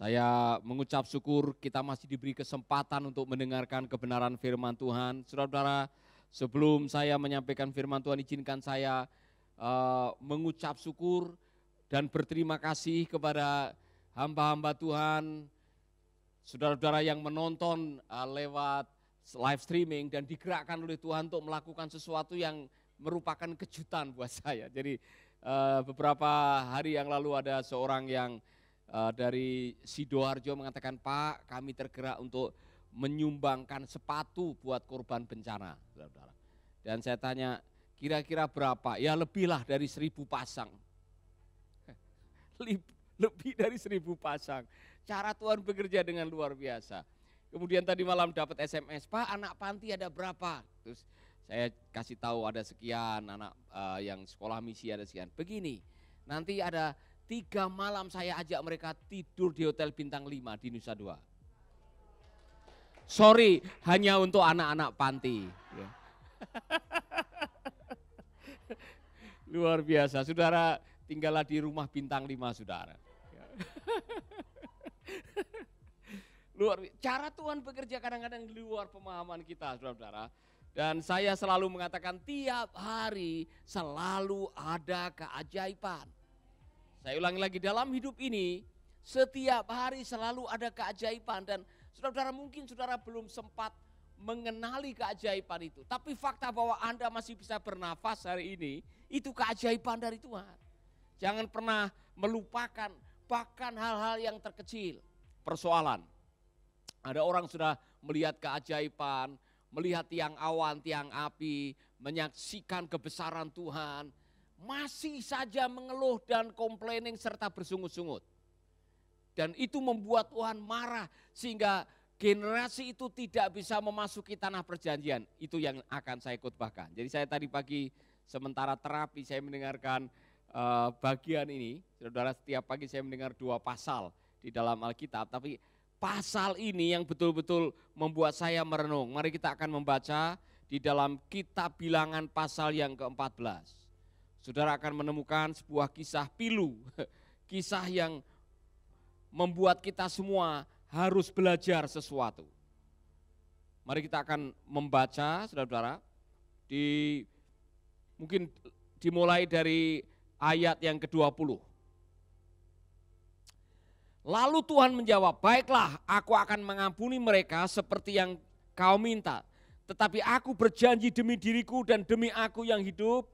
Saya mengucap syukur kita masih diberi kesempatan untuk mendengarkan kebenaran firman Tuhan. Saudara-saudara, sebelum saya menyampaikan firman Tuhan, izinkan saya mengucap syukur dan berterima kasih kepada hamba-hamba Tuhan, saudara-saudara yang menonton lewat live streaming dan digerakkan oleh Tuhan untuk melakukan sesuatu yang merupakan kejutan buat saya. Jadi beberapa hari yang lalu ada seorang yang dari Sidoarjo mengatakan, Pak, kami tergerak untuk menyumbangkan sepatu buat korban bencana. Saudara-saudara. Dan saya tanya, kira-kira berapa? Ya lebih lah dari 1.000 pasang. Lebih dari 1.000 pasang. Cara Tuhan bekerja dengan luar biasa. Kemudian tadi malam dapat SMS, Pak, anak panti ada berapa? Terus saya kasih tahu ada sekian, anak yang sekolah misi ada sekian. Begini, nanti ada 3 malam saya ajak mereka tidur di Hotel Bintang 5 di Nusa Dua. Sorry, hanya untuk anak-anak panti. Luar biasa, saudara tinggallah di rumah Bintang 5, saudara. Cara Tuhan bekerja kadang-kadang di luar pemahaman kita, saudara-saudara. Dan saya selalu mengatakan tiap hari selalu ada keajaiban. Saya ulangi lagi, dalam hidup ini setiap hari selalu ada keajaiban dan saudara-saudara mungkin saudara belum sempat mengenali keajaiban itu. Tapi fakta bahwa Anda masih bisa bernafas hari ini, itu keajaiban dari Tuhan. Jangan pernah melupakan bahkan hal-hal yang terkecil. Persoalan, ada orang sudah melihat keajaiban, melihat tiang awan, tiang api, menyaksikan kebesaran Tuhan, masih saja mengeluh dan complaining serta bersungut-sungut. Dan itu membuat Tuhan marah sehingga generasi itu tidak bisa memasuki tanah perjanjian. Itu yang akan saya khotbahkan. Jadi saya tadi pagi sementara terapi saya mendengarkan bagian ini. Saudara, setiap pagi saya mendengar 2 pasal di dalam Alkitab. Tapi pasal ini yang betul-betul membuat saya merenung. Mari kita akan membaca di dalam kitab Bilangan pasal yang ke-14. Saudara akan menemukan sebuah kisah pilu, kisah yang membuat kita semua harus belajar sesuatu. Mari kita akan membaca, saudara-saudara, mungkin dimulai dari ayat yang ke-20. Lalu Tuhan menjawab, baiklah, aku akan mengampuni mereka seperti yang kau minta. Tetapi aku berjanji demi diriku dan demi aku yang hidup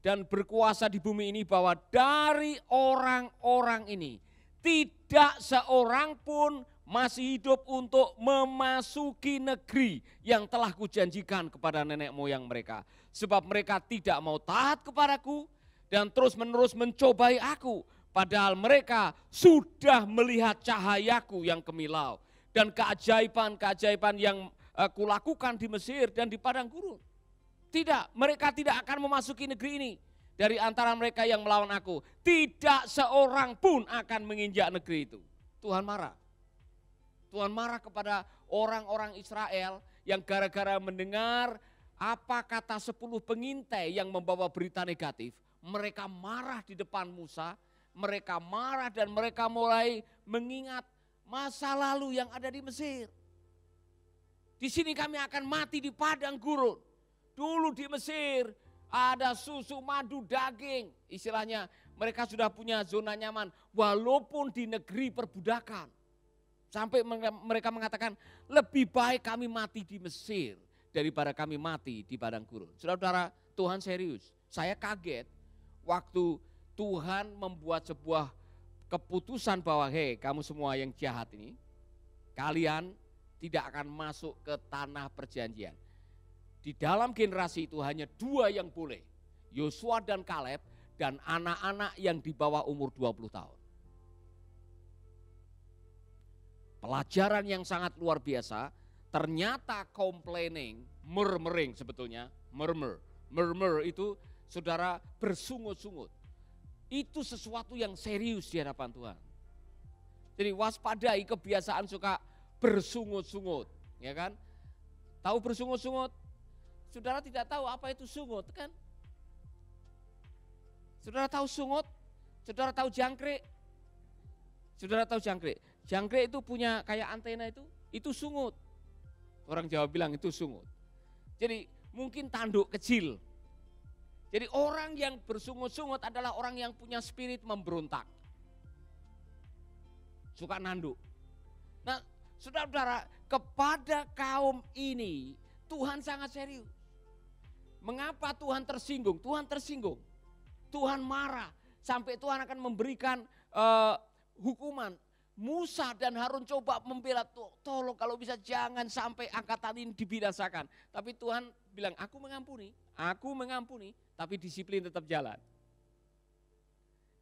dan berkuasa di bumi ini bahwa dari orang-orang ini tidak seorang pun masih hidup untuk memasuki negeri yang telah kujanjikan kepada nenek moyang mereka. Sebab mereka tidak mau taat kepadaku dan terus-menerus mencobai aku. Padahal mereka sudah melihat cahayaku yang kemilau dan keajaiban-keajaiban yang kulakukan di Mesir dan di padang gurun. Tidak, mereka tidak akan memasuki negeri ini. Dari antara mereka yang melawan aku, tidak seorang pun akan menginjak negeri itu. Tuhan marah. Tuhan marah kepada orang-orang Israel yang gara-gara mendengar apa kata 10 pengintai yang membawa berita negatif. Mereka marah di depan Musa, mereka marah dan mereka mulai mengingat masa lalu yang ada di Mesir. Di sini kami akan mati di padang gurun. Dulu di Mesir ada susu, madu, daging. Istilahnya mereka sudah punya zona nyaman walaupun di negeri perbudakan. Sampai mereka mengatakan lebih baik kami mati di Mesir daripada kami mati di padang gurun. Saudara-saudara, Tuhan serius. Saya kaget waktu Tuhan membuat sebuah keputusan bahwa hei, kamu semua yang jahat ini, kalian tidak akan masuk ke tanah perjanjian. Di dalam generasi itu hanya 2 yang boleh, Yosua dan Kaleb dan anak-anak yang di bawah umur 20 tahun. Pelajaran yang sangat luar biasa, ternyata complaining, murmuring sebetulnya, murmur itu saudara bersungut-sungut. Itu sesuatu yang serius di hadapan Tuhan. Jadi waspadai kebiasaan suka bersungut-sungut, ya kan? Tahu bersungut-sungut? Saudara tidak tahu apa itu sungut kan? Saudara tahu sungut? Saudara tahu jangkrik? Saudara tahu jangkrik? Jangkrik itu punya kayak antena itu sungut. Orang Jawa bilang itu sungut. Jadi mungkin tanduk kecil. Jadi orang yang bersungut-sungut adalah orang yang punya spirit memberontak. Suka nanduk. Nah, saudara-saudara, kepada kaum ini Tuhan sangat serius. Mengapa Tuhan tersinggung? Tuhan tersinggung. Tuhan marah sampai Tuhan akan memberikan hukuman. Musa dan Harun coba membela, tolong kalau bisa jangan sampai angkatan ini dibinasakan. Tapi Tuhan bilang, aku mengampuni, tapi disiplin tetap jalan.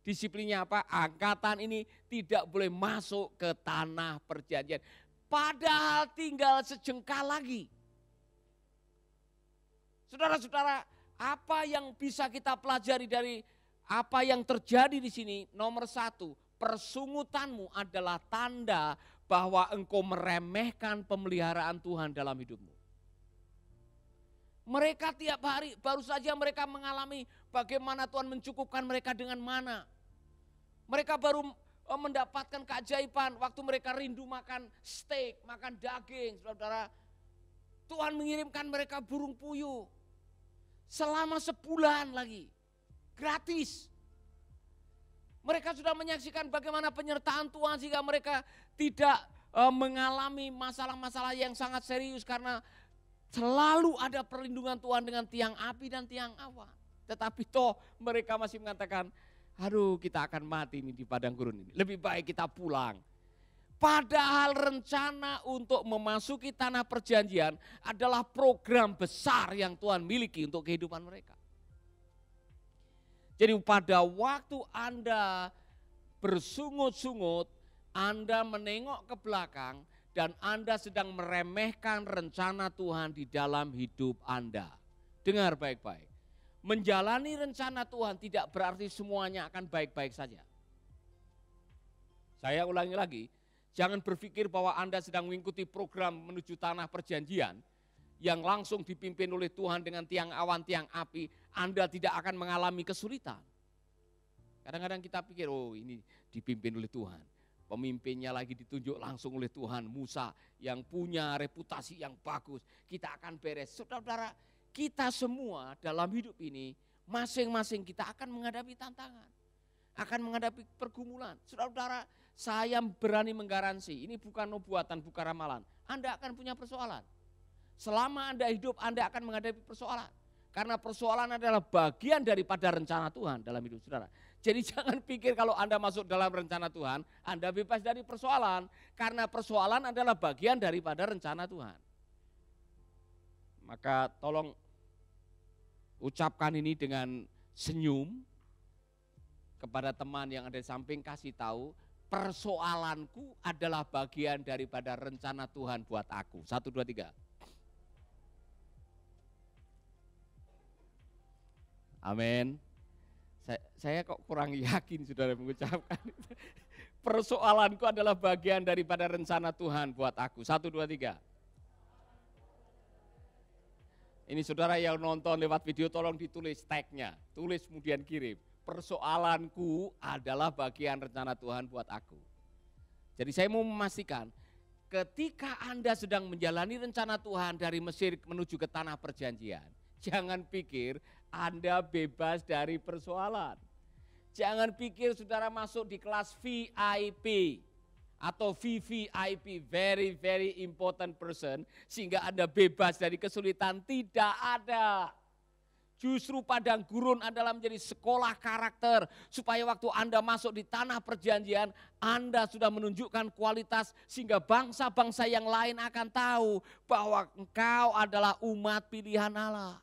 Disiplinnya apa? Angkatan ini tidak boleh masuk ke tanah perjanjian. Padahal tinggal sejengkal lagi. Saudara-saudara, apa yang bisa kita pelajari dari apa yang terjadi di sini? Nomor satu, persungutanmu adalah tanda bahwa engkau meremehkan pemeliharaan Tuhan dalam hidupmu. Mereka tiap hari, baru saja mereka mengalami bagaimana Tuhan mencukupkan mereka dengan mana. Mereka baru mendapatkan keajaiban waktu mereka rindu makan steak, makan daging, saudara-saudara. Tuhan mengirimkan mereka burung puyuh. Selama sebulan lagi, gratis. Mereka sudah menyaksikan bagaimana penyertaan Tuhan sehingga mereka tidak mengalami masalah-masalah yang sangat serius karena selalu ada perlindungan Tuhan dengan tiang api dan tiang awan. Tetapi toh mereka masih mengatakan, aduh kita akan mati ini di padang gurun ini. Lebih baik kita pulang. Padahal rencana untuk memasuki tanah perjanjian adalah program besar yang Tuhan miliki untuk kehidupan mereka. Jadi pada waktu Anda bersungut-sungut, Anda menengok ke belakang dan Anda sedang meremehkan rencana Tuhan di dalam hidup Anda. Dengar baik-baik. Menjalani rencana Tuhan tidak berarti semuanya akan baik-baik saja. Saya ulangi lagi. Jangan berpikir bahwa Anda sedang mengikuti program menuju tanah perjanjian yang langsung dipimpin oleh Tuhan dengan tiang awan, tiang api. Anda tidak akan mengalami kesulitan. Kadang-kadang kita pikir, oh ini dipimpin oleh Tuhan. Pemimpinnya lagi ditunjuk langsung oleh Tuhan, Musa yang punya reputasi yang bagus. Kita akan beres. Saudara-saudara, kita semua dalam hidup ini, masing-masing kita akan menghadapi tantangan. Akan menghadapi pergumulan. Saudara-saudara, saya berani menggaransi, ini bukan nubuatan, bukan ramalan. Anda akan punya persoalan. Selama Anda hidup, Anda akan menghadapi persoalan. Karena persoalan adalah bagian daripada rencana Tuhan dalam hidup saudara. Jadi jangan pikir kalau Anda masuk dalam rencana Tuhan, Anda bebas dari persoalan. Karena persoalan adalah bagian daripada rencana Tuhan. Maka tolong ucapkan ini dengan senyum kepada teman yang ada di samping, kasih tahu, persoalanku adalah bagian daripada rencana Tuhan buat aku. 1, 2, 3. Amin. Saya kok kurang yakin saudara mengucapkan itu. Persoalanku adalah bagian daripada rencana Tuhan buat aku. 1, 2, 3. Ini saudara yang nonton lewat video tolong ditulis tag-nya. Tulis kemudian kirim. Persoalanku adalah bagian rencana Tuhan buat aku. Jadi saya mau memastikan ketika Anda sedang menjalani rencana Tuhan dari Mesir menuju ke tanah perjanjian, jangan pikir Anda bebas dari persoalan. Jangan pikir saudara masuk di kelas VIP atau VVIP, very very important person, sehingga Anda bebas dari kesulitan. Tidak ada. Justru padang gurun adalah menjadi sekolah karakter supaya waktu Anda masuk di tanah perjanjian, Anda sudah menunjukkan kualitas sehingga bangsa-bangsa yang lain akan tahu bahwa engkau adalah umat pilihan Allah.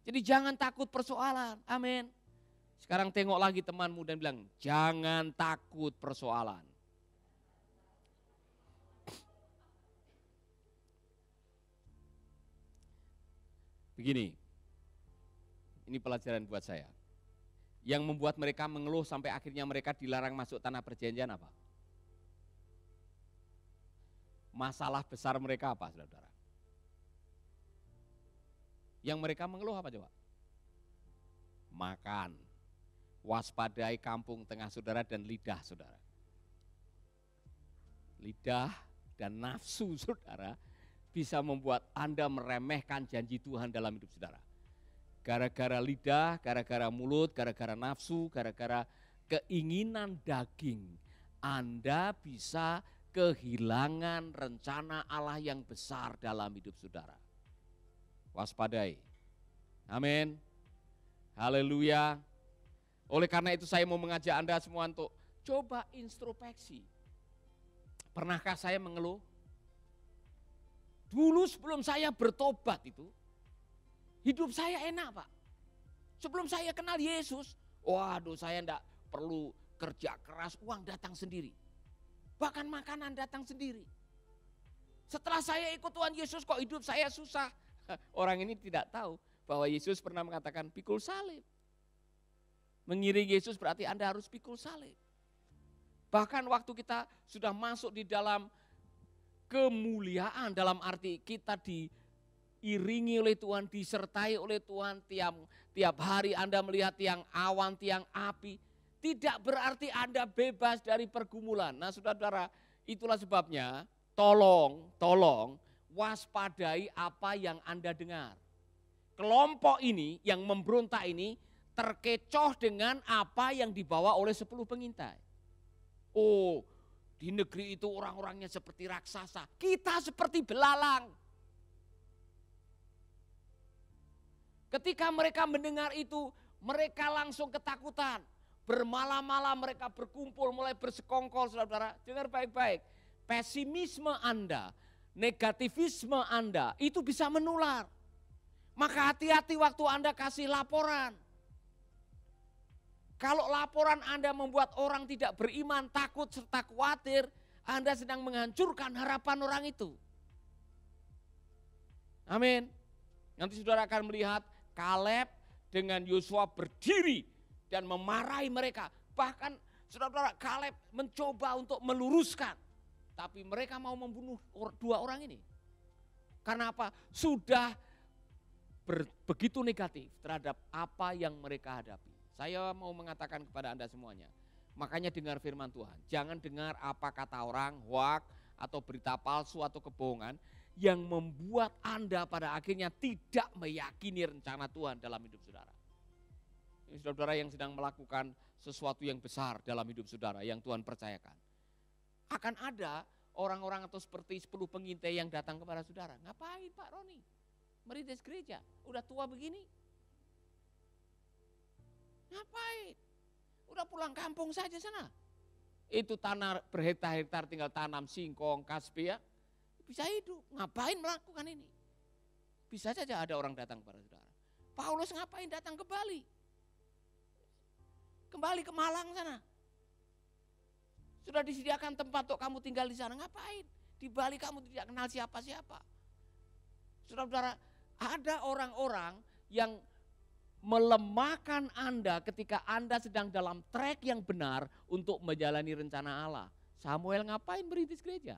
Jadi jangan takut persoalan, amin. Sekarang tengok lagi temanmu dan bilang, jangan takut persoalan. Begini, ini pelajaran buat saya. Yang membuat mereka mengeluh sampai akhirnya mereka dilarang masuk tanah perjanjian apa? Masalah besar mereka apa, saudara-saudara? Yang mereka mengeluh apa coba? makan. Waspadai kampung tengah saudara dan lidah saudara. Lidah dan nafsu saudara bisa membuat Anda meremehkan janji Tuhan dalam hidup saudara. Gara-gara lidah, gara-gara mulut, gara-gara nafsu, gara-gara keinginan daging, Anda bisa kehilangan rencana Allah yang besar dalam hidup saudara. Waspadai. Amin. Haleluya. Oleh karena itu saya mau mengajak Anda semua untuk coba introspeksi. Pernahkah saya mengeluh? Dulu sebelum saya bertobat itu, hidup saya enak Pak. Sebelum saya kenal Yesus, waduh saya enggak perlu kerja keras, uang datang sendiri. Bahkan makanan datang sendiri. Setelah saya ikut Tuhan Yesus kok hidup saya susah. Orang ini tidak tahu bahwa Yesus pernah mengatakan pikul salib. Mengiringi Yesus berarti Anda harus pikul salib. Bahkan waktu kita sudah masuk di dalam kemuliaan, dalam arti kita diiringi oleh Tuhan, disertai oleh Tuhan, tiap hari Anda melihat tiang awan, tiang api. Tidak berarti Anda bebas dari pergumulan. Nah saudara-saudara, itulah sebabnya tolong waspadai apa yang Anda dengar. Kelompok ini yang memberontak ini terkecoh dengan apa yang dibawa oleh 10 pengintai. Oh, di negeri itu orang-orangnya seperti raksasa, kita seperti belalang. Ketika mereka mendengar itu, mereka langsung ketakutan. Bermalam-malam mereka berkumpul, mulai bersekongkol, saudara-saudara. Dengar baik-baik, pesimisme Anda, negativisme Anda itu bisa menular. Maka hati-hati waktu Anda kasih laporan. Kalau laporan Anda membuat orang tidak beriman, takut serta khawatir, Anda sedang menghancurkan harapan orang itu. Amin. Nanti saudara akan melihat Kaleb dengan Yosua berdiri dan memarahi mereka. Bahkan saudara-saudara Kaleb mencoba untuk meluruskan. Tapi mereka mau membunuh 2 orang ini. Karena apa? Sudah begitu negatif terhadap apa yang mereka hadapi. Saya mau mengatakan kepada Anda semuanya, makanya dengar firman Tuhan. Jangan dengar apa kata orang, hoak, atau berita palsu atau kebohongan yang membuat Anda pada akhirnya tidak meyakini rencana Tuhan dalam hidup saudara. Ini saudara yang sedang melakukan sesuatu yang besar dalam hidup saudara yang Tuhan percayakan. Akan ada orang-orang atau seperti 10 pengintai yang datang kepada saudara. Ngapain Pak Roni? Merintis gereja, udah tua begini. Ngapain? Udah pulang kampung saja sana. Itu tanah berhektar-hektar tinggal tanam singkong, kasbia, bisa hidup. Ngapain melakukan ini? Bisa saja ada orang datang kepada saudara. Paulus ngapain datang ke Bali? Kembali ke Malang sana. Sudah disediakan tempat untuk kamu tinggal di sana, ngapain? Di Bali kamu tidak kenal siapa-siapa. Saudara-saudara, ada orang-orang yang melemahkan Anda ketika Anda sedang dalam track yang benar untuk menjalani rencana Allah. Samuel ngapain merintis gereja?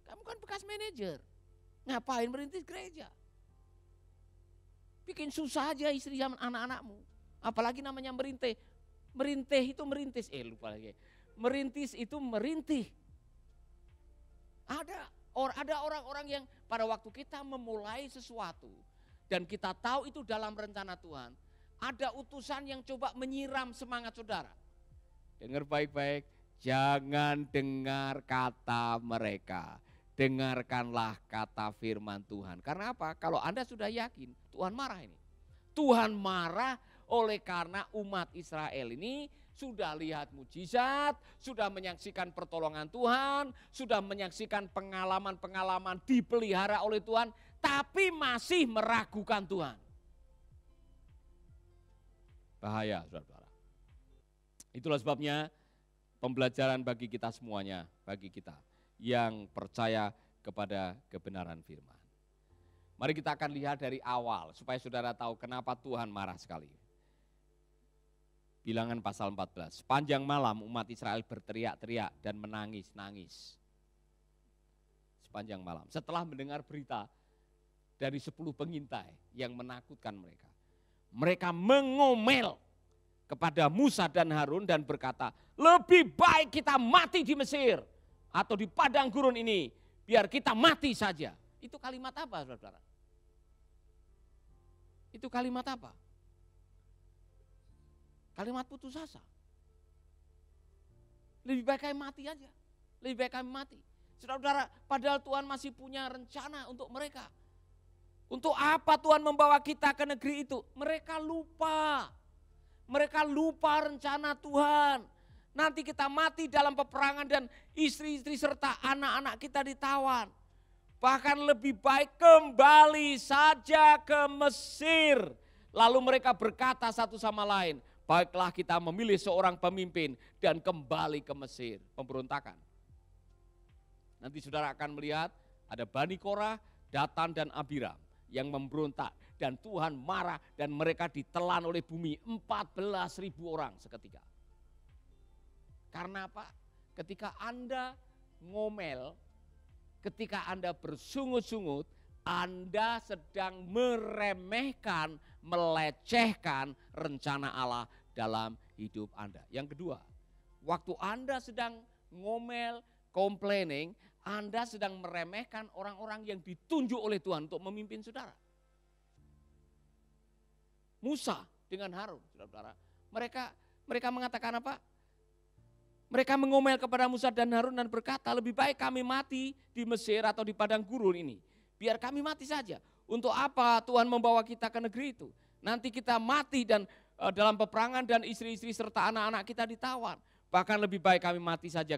Kamu kan bekas manajer, ngapain merintis gereja? Bikin susah aja istri sama anak-anakmu. Apalagi namanya merintih. Merintih itu merintis, lupa lagi. Merintis itu merintih. Ada orang-orang yang pada waktu kita memulai sesuatu, dan kita tahu itu dalam rencana Tuhan, ada utusan yang coba menyiram semangat saudara. Dengar baik-baik, jangan dengar kata mereka. Dengarkanlah kata firman Tuhan. Karena apa? Kalau Anda sudah yakin, Tuhan marah ini. Tuhan marah oleh karena umat Israel ini sudah lihat mujizat, sudah menyaksikan pertolongan Tuhan, sudah menyaksikan pengalaman-pengalaman dipelihara oleh Tuhan, tapi masih meragukan Tuhan. Bahaya, saudara-saudara. Itulah sebabnya pembelajaran bagi kita semuanya, bagi kita yang percaya kepada kebenaran firman. Mari kita akan lihat dari awal supaya saudara tahu kenapa Tuhan marah sekali. Bilangan pasal 14, sepanjang malam umat Israel berteriak-teriak dan menangis-nangis. Sepanjang malam, setelah mendengar berita dari 10 pengintai yang menakutkan mereka. mereka mengomel kepada Musa dan Harun dan berkata, lebih baik kita mati di Mesir atau di padang gurun ini, biar kita mati saja. Itu kalimat apa, saudara? Itu kalimat apa? Kalimat putus asa. Lebih baik kami mati aja. Lebih baik kami mati. Saudara-saudara, padahal Tuhan masih punya rencana untuk mereka. Untuk apa Tuhan membawa kita ke negeri itu? Mereka lupa. Mereka lupa rencana Tuhan. Nanti kita mati dalam peperangan dan istri-istri serta anak-anak kita ditawan. Bahkan lebih baik kembali saja ke Mesir. Lalu mereka berkata satu sama lain, baiklah kita memilih seorang pemimpin dan kembali ke Mesir. Pemberontakan. Nanti saudara akan melihat ada Bani Korah, Datan dan Abiram yang memberontak. Dan Tuhan marah dan mereka ditelan oleh bumi 14.000 orang seketika. Karena apa? Ketika Anda ngomel, ketika Anda bersungut-sungut, Anda sedang meremehkan, melecehkan rencana Allah dalam hidup Anda. Yang kedua, waktu Anda sedang ngomel, complaining, Anda sedang meremehkan orang-orang yang ditunjuk oleh Tuhan untuk memimpin saudara. Musa dengan Harun, saudara-saudara. Mereka mengatakan apa? Mereka mengomel kepada Musa dan Harun dan berkata, lebih baik kami mati di Mesir atau di padang gurun ini. Biar kami mati saja. Untuk apa Tuhan membawa kita ke negeri itu? Nanti kita mati dan dalam peperangan dan istri-istri serta anak-anak kita ditawan. Bahkan lebih baik kami mati saja,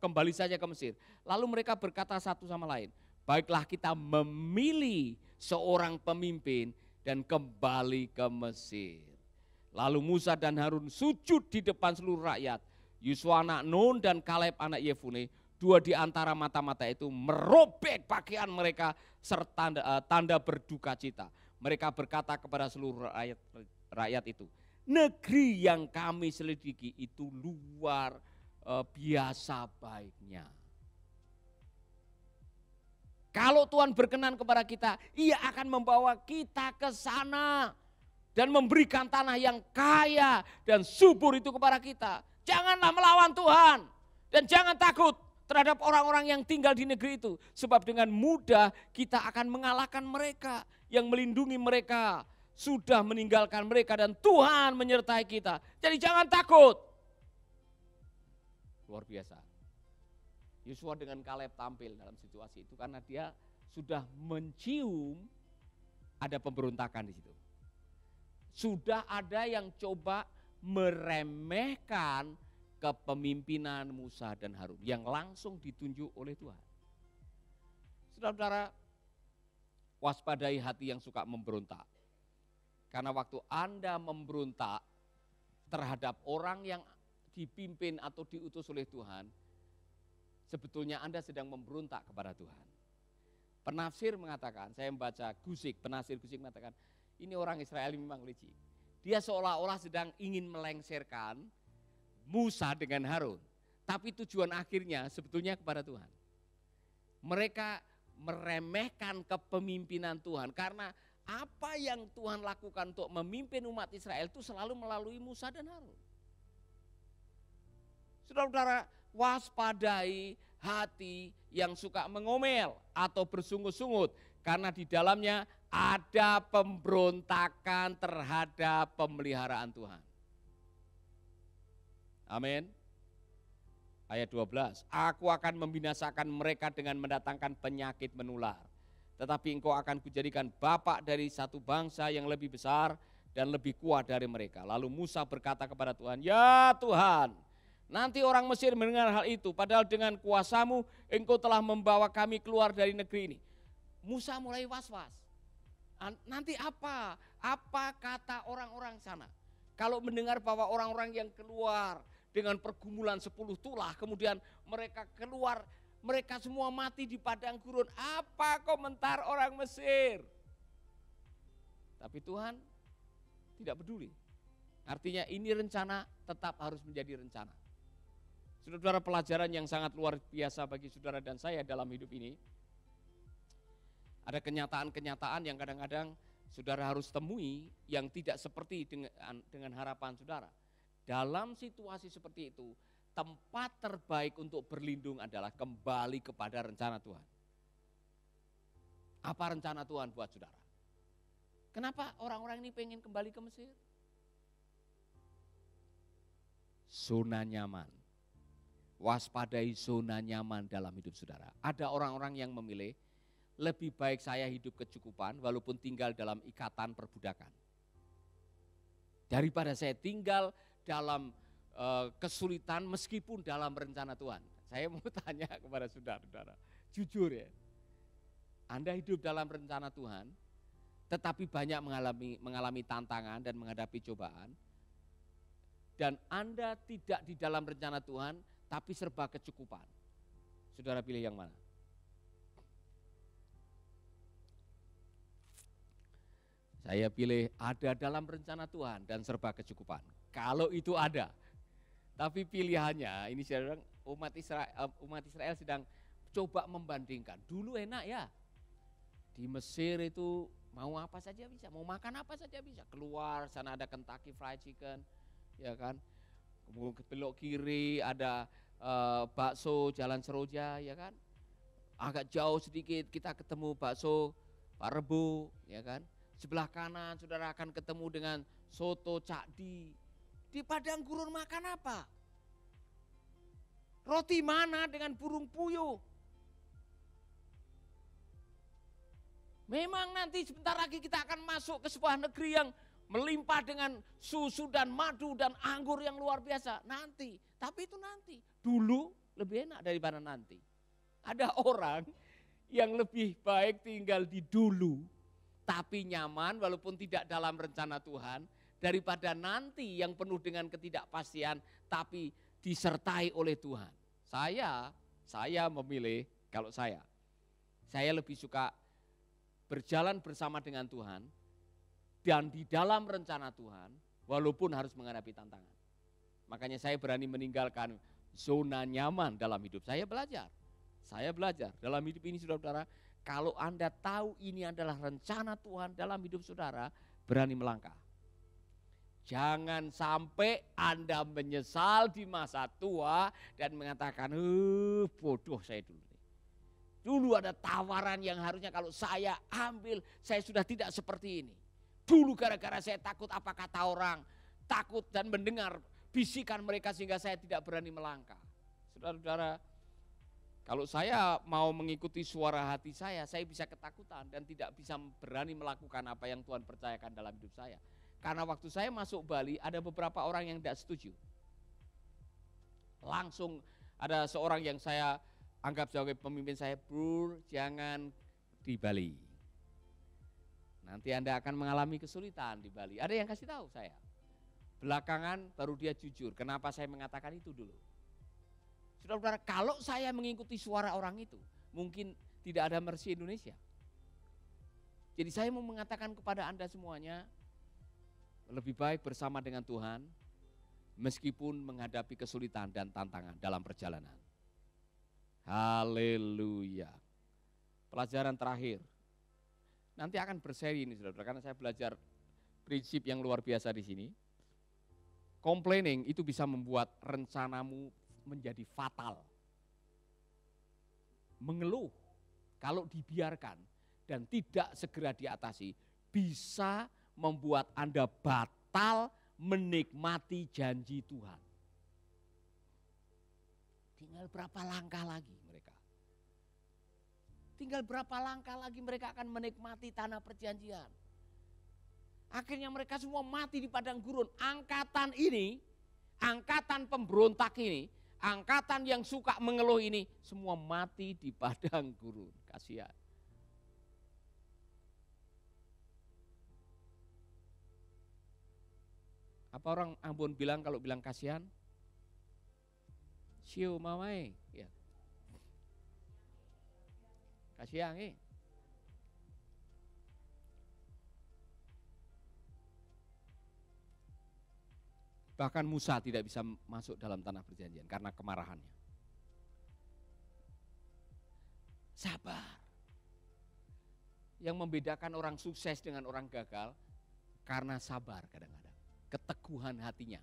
kembali saja ke Mesir. Lalu mereka berkata satu sama lain, baiklah kita memilih seorang pemimpin dan kembali ke Mesir. Lalu Musa dan Harun sujud di depan seluruh rakyat. Yosua anak Nun dan Kaleb anak Yefune, dua di antara mata-mata itu merobek pakaian mereka serta tanda berduka cita. Mereka berkata kepada seluruh rakyat itu, negeri yang kami selidiki itu luar biasa baiknya. Kalau Tuhan berkenan kepada kita, Ia akan membawa kita ke sana dan memberikan tanah yang kaya dan subur itu kepada kita. Janganlah melawan Tuhan dan jangan takut terhadap orang-orang yang tinggal di negeri itu. Sebab dengan mudah kita akan mengalahkan mereka. Yang melindungi mereka sudah meninggalkan mereka dan Tuhan menyertai kita. Jadi jangan takut. Luar biasa. Yosua dengan Kaleb tampil dalam situasi itu karena dia sudah mencium ada pemberontakan di situ. Sudah ada yang coba meremehkan kepemimpinan Musa dan Harun yang langsung ditunjuk oleh Tuhan. Saudara-saudara, waspadai hati yang suka memberontak. Karena waktu Anda memberontak terhadap orang yang dipimpin atau diutus oleh Tuhan, sebetulnya Anda sedang memberontak kepada Tuhan. Penafsir mengatakan, saya membaca Gusik, penafsir Gusik mengatakan, ini orang Israel memang licik. Dia seolah-olah sedang ingin melengsarkan Musa dengan Harun. Tapi tujuan akhirnya sebetulnya kepada Tuhan. Mereka meremehkan kepemimpinan Tuhan karena apa yang Tuhan lakukan untuk memimpin umat Israel itu selalu melalui Musa dan Harun. Saudara-saudara, waspadai hati yang suka mengomel atau bersungut-sungut karena di dalamnya ada pemberontakan terhadap pemeliharaan Tuhan. Amin. Ayat 12, aku akan membinasakan mereka dengan mendatangkan penyakit menular. Tetapi engkau akan kujadikan bapak dari satu bangsa yang lebih besar dan lebih kuat dari mereka. Lalu Musa berkata kepada Tuhan, ya Tuhan, nanti orang Mesir mendengar hal itu, padahal dengan kuasamu engkau telah membawa kami keluar dari negeri ini. Musa mulai was-was. Nanti apa? Apa kata orang-orang sana? Kalau mendengar bahwa orang-orang yang keluar dengan pergumulan 10 tulah, kemudian mereka keluar, mereka semua mati di padang gurun. Apa komentar orang Mesir? Tapi Tuhan tidak peduli. Artinya ini rencana tetap harus menjadi rencana. Saudara-saudara, pelajaran yang sangat luar biasa bagi saudara dan saya dalam hidup ini. Ada kenyataan-kenyataan yang kadang-kadang saudara harus temui yang tidak seperti dengan harapan saudara. Dalam situasi seperti itu, tempat terbaik untuk berlindung adalah kembali kepada rencana Tuhan. Apa rencana Tuhan buat saudara? Kenapa orang-orang ini pengen kembali ke Mesir? Zona nyaman. Waspadai zona nyaman dalam hidup saudara. Ada orang-orang yang memilih, lebih baik saya hidup kecukupan walaupun tinggal dalam ikatan perbudakan. Daripada saya tinggal dalam kesulitan meskipun dalam rencana Tuhan. Saya mau tanya kepada saudara-saudara, jujur ya. Anda hidup dalam rencana Tuhan, tetapi banyak mengalami tantangan dan menghadapi cobaan. Dan Anda tidak di dalam rencana Tuhan, tapi serba kecukupan. Saudara pilih yang mana? Saya pilih ada dalam rencana Tuhan dan serba kecukupan. Kalau itu ada. Tapi pilihannya, ini saya bilang umat Israel sedang coba membandingkan. Dulu enak ya. Di Mesir itu mau apa saja bisa, mau makan apa saja bisa. Keluar sana ada Kentucky Fried Chicken, ya kan. Kemudian belok kiri ada bakso Jalan Seroja, ya kan. Agak jauh sedikit kita ketemu bakso Pak Rebo, ya kan. Sebelah kanan saudara akan ketemu dengan soto Cakdi. Di padang gurun makan apa? Roti mana dengan burung puyuh? Memang nanti sebentar lagi kita akan masuk ke sebuah negeri yang melimpah dengan susu dan madu dan anggur yang luar biasa. Nanti, tapi itu nanti. Dulu lebih enak daripada nanti. Ada orang yang lebih baik tinggal di dulu, tapi nyaman walaupun tidak dalam rencana Tuhan, daripada nanti yang penuh dengan ketidakpastian, tapi disertai oleh Tuhan. Saya memilih, kalau saya lebih suka berjalan bersama dengan Tuhan dan di dalam rencana Tuhan walaupun harus menghadapi tantangan. Makanya saya berani meninggalkan zona nyaman dalam hidup. Saya belajar dalam hidup ini saudara-saudara, kalau Anda tahu ini adalah rencana Tuhan dalam hidup saudara, berani melangkah. Jangan sampai Anda menyesal di masa tua dan mengatakan, bodoh saya dulu. Dulu ada tawaran yang harusnya kalau saya ambil, saya sudah tidak seperti ini. Dulu gara-gara saya takut apa kata orang, takut dan mendengar bisikan mereka sehingga saya tidak berani melangkah. Saudara-saudara, kalau saya mau mengikuti suara hati saya bisa ketakutan dan tidak bisa berani melakukan apa yang Tuhan percayakan dalam hidup saya. Karena waktu saya masuk Bali ada beberapa orang yang tidak setuju. Langsung ada seorang yang saya anggap sebagai pemimpin saya, Bro, jangan di Bali. Nanti Anda akan mengalami kesulitan di Bali. Ada yang kasih tahu saya. Belakangan baru dia jujur, kenapa saya mengatakan itu dulu. Saudara-saudara, kalau saya mengikuti suara orang itu, mungkin tidak ada Mercy Indonesia. Jadi saya mau mengatakan kepada Anda semuanya, lebih baik bersama dengan Tuhan, meskipun menghadapi kesulitan dan tantangan dalam perjalanan. Haleluya. Pelajaran terakhir. Nanti akan berseri ini saudara, karena saya belajar prinsip yang luar biasa di sini. Complaining itu bisa membuat rencanamu menjadi fatal. Mengeluh kalau dibiarkan dan tidak segera diatasi bisa membuat Anda batal menikmati janji Tuhan. Tinggal berapa langkah lagi mereka? Tinggal berapa langkah lagi mereka akan menikmati tanah perjanjian. Akhirnya mereka semua mati di padang gurun. Angkatan ini, angkatan pemberontak ini, angkatan yang suka mengeluh ini, semua mati di padang gurun. Kasihan. Apa orang Ambon bilang kalau bilang kasihan? Siu mamai, ya. Kasihan, Bahkan Musa tidak bisa masuk dalam tanah perjanjian karena kemarahannya. Sabar. yang membedakan orang sukses dengan orang gagal karena sabar kadang-kadang, keteguhan hatinya.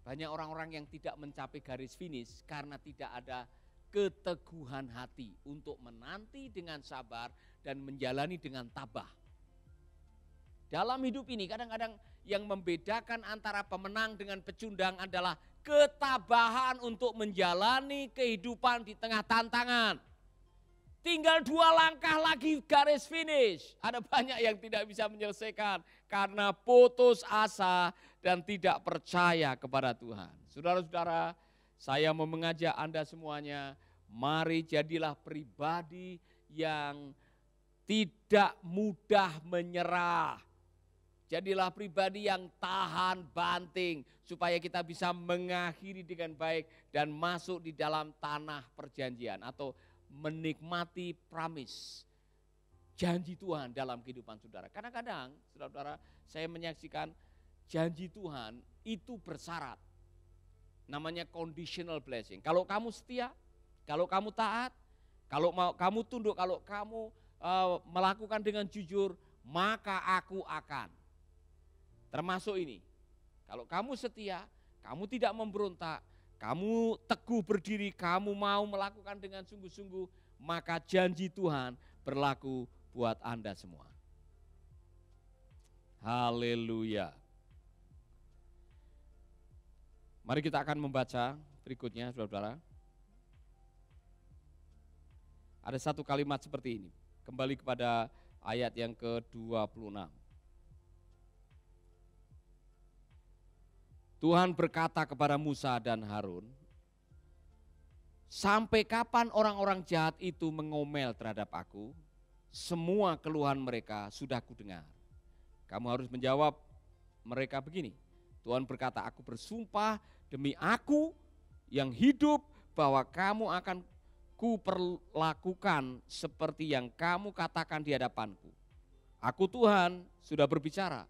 Banyak orang-orang yang tidak mencapai garis finish karena tidak ada keteguhan hati untuk menanti dengan sabar dan menjalani dengan tabah. Dalam hidup ini kadang-kadang yang membedakan antara pemenang dengan pecundang adalah ketabahan untuk menjalani kehidupan di tengah tantangan. Tinggal 2 langkah lagi garis finish. Ada banyak yang tidak bisa menyelesaikan karena putus asa dan tidak percaya kepada Tuhan. Saudara-saudara, saya mau mengajak Anda semuanya, mari jadilah pribadi yang tidak mudah menyerah. Jadilah pribadi yang tahan banting supaya kita bisa mengakhiri dengan baik dan masuk di dalam tanah perjanjian atau menikmati promise, janji Tuhan dalam kehidupan saudara. Kadang-kadang saudara-saudara saya menyaksikan janji Tuhan itu bersyarat. Namanya conditional blessing. Kalau kamu setia, kalau kamu taat, kalau mau kamu tunduk, kalau kamu melakukan dengan jujur, maka aku akan. Termasuk ini, kalau kamu setia, kamu tidak memberontak, kamu teguh berdiri, kamu mau melakukan dengan sungguh-sungguh, maka janji Tuhan berlaku buat Anda semua. Haleluya. Mari kita akan membaca berikutnya, saudara-saudara. Ada satu kalimat seperti ini, kembali kepada ayat yang ke-26. Tuhan berkata kepada Musa dan Harun, sampai kapan orang-orang jahat itu mengomel terhadap aku? Semua keluhan mereka sudah kudengar. Kamu harus menjawab mereka begini. Tuhan berkata, aku bersumpah demi aku yang hidup bahwa kamu akan kuperlakukan seperti yang kamu katakan di hadapanku. Aku Tuhan sudah berbicara.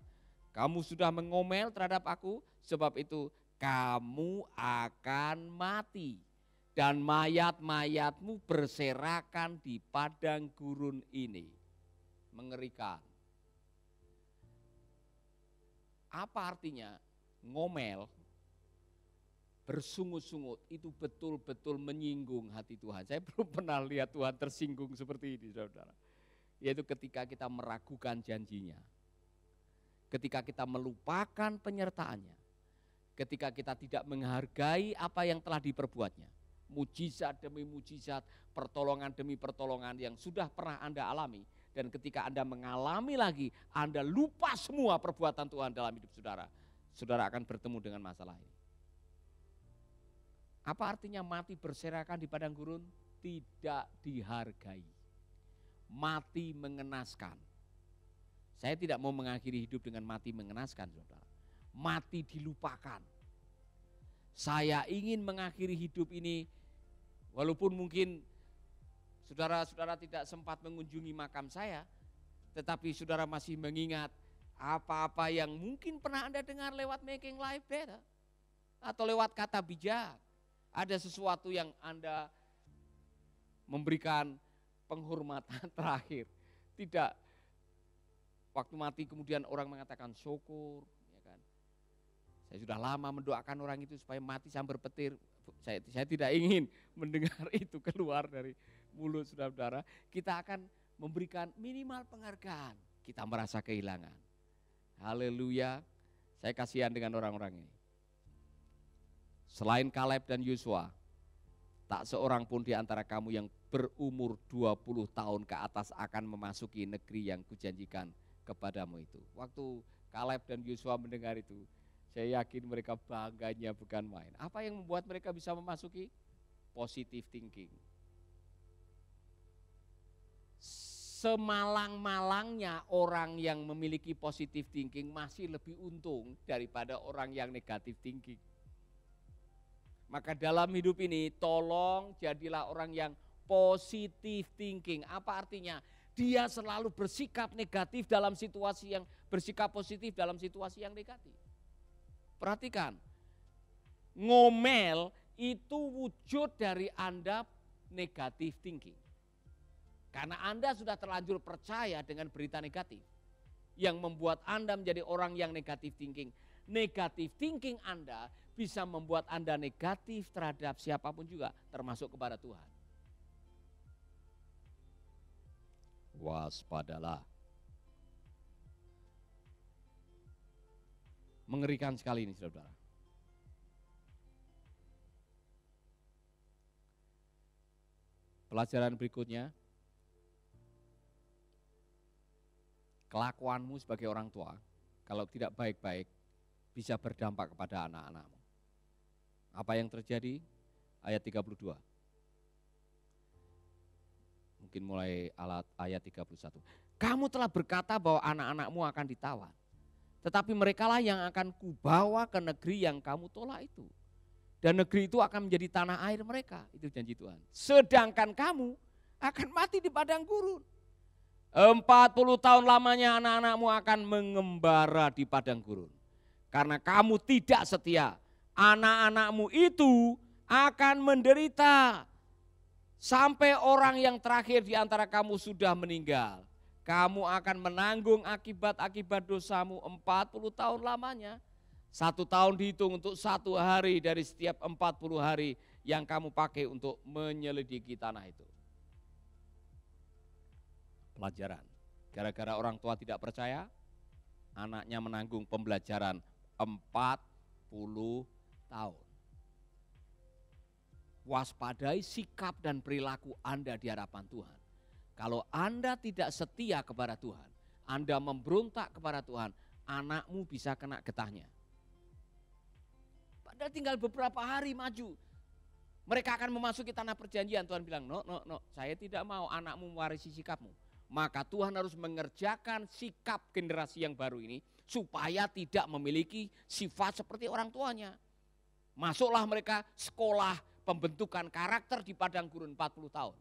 Kamu sudah mengomel terhadap aku, sebab itu kamu akan mati. Dan mayat-mayatmu berserakan di padang gurun ini. Mengerikan. Apa artinya ngomel, bersungut-sungut, itu betul-betul menyinggung hati Tuhan. Saya belum pernah lihat Tuhan tersinggung seperti ini, saudara. Yaitu ketika kita meragukan janjinya. Ketika kita melupakan penyertaannya, ketika kita tidak menghargai apa yang telah diperbuatnya, mujizat demi mujizat, pertolongan demi pertolongan yang sudah pernah Anda alami, dan ketika Anda mengalami lagi, Anda lupa semua perbuatan Tuhan dalam hidup saudara, saudara akan bertemu dengan masalah ini. Apa artinya mati berserakan di padang gurun? Tidak dihargai, mati mengenaskan. Saya tidak mau mengakhiri hidup dengan mati mengenaskan, saudara. Mati dilupakan. Saya ingin mengakhiri hidup ini, walaupun mungkin saudara-saudara tidak sempat mengunjungi makam saya, tetapi saudara masih mengingat apa-apa yang mungkin pernah Anda dengar lewat Making Life Better, atau lewat kata bijak. Ada sesuatu yang Anda memberikan penghormatan terakhir. Tidak waktu mati kemudian orang mengatakan syukur, ya kan. Saya sudah lama mendoakan orang itu supaya mati sambar petir. Saya tidak ingin mendengar itu keluar dari mulut saudara-saudara. Kita akan memberikan minimal penghargaan. Kita merasa kehilangan. Haleluya. Saya kasihan dengan orang-orang ini. Selain Kaleb dan Yosua, tak seorang pun di antara kamu yang berumur 20 tahun ke atas akan memasuki negeri yang kujanjikan kepadamu itu. Waktu Kaleb dan Yosua mendengar itu, saya yakin mereka bangganya bukan main. Apa yang membuat mereka bisa memasuki? Positive thinking. Semalang-malangnya orang yang memiliki positive thinking masih lebih untung daripada orang yang negative thinking. Maka dalam hidup ini tolong jadilah orang yang positive thinking. Apa artinya? Dia selalu bersikap negatif dalam situasi yang bersikap positif dalam situasi yang negatif. Perhatikan, ngomel itu wujud dari Anda negatif thinking. Karena Anda sudah terlanjur percaya dengan berita negatif. Yang membuat Anda menjadi orang yang negatif thinking. Negatif thinking Anda bisa membuat Anda negatif terhadap siapapun juga, termasuk kepada Tuhan. Waspadalah. Mengerikan sekali ini, saudara. Pelajaran berikutnya, kelakuanmu sebagai orang tua, kalau tidak baik-baik, bisa berdampak kepada anak-anakmu. Apa yang terjadi? Ayat 32. Mungkin mulai ayat 31. Kamu telah berkata bahwa anak-anakmu akan ditawan. Tetapi merekalah yang akan kubawa ke negeri yang kamu tolak itu. Dan negeri itu akan menjadi tanah air mereka. Itu janji Tuhan. Sedangkan kamu akan mati di padang gurun. 40 tahun lamanya anak-anakmu akan mengembara di padang gurun. Karena kamu tidak setia. Anak-anakmu itu akan menderita. Sampai orang yang terakhir di antara kamu sudah meninggal. Kamu akan menanggung akibat-akibat dosamu 40 tahun lamanya. 1 tahun dihitung untuk 1 hari dari setiap 40 hari yang kamu pakai untuk menyelidiki tanah itu. Pelajaran. Gara-gara orang tua tidak percaya, anaknya menanggung pembelajaran 40 tahun. Waspadai sikap dan perilaku Anda di hadapan Tuhan. Kalau Anda tidak setia kepada Tuhan, Anda memberontak kepada Tuhan, anakmu bisa kena getahnya. Padahal tinggal beberapa hari maju. Mereka akan memasuki tanah perjanjian. Tuhan bilang, no, saya tidak mau anakmu mewarisi sikapmu. Maka Tuhan harus mengerjakan sikap generasi yang baru ini supaya tidak memiliki sifat seperti orang tuanya. Masuklah mereka sekolah pembentukan karakter di padang gurun 40 tahun.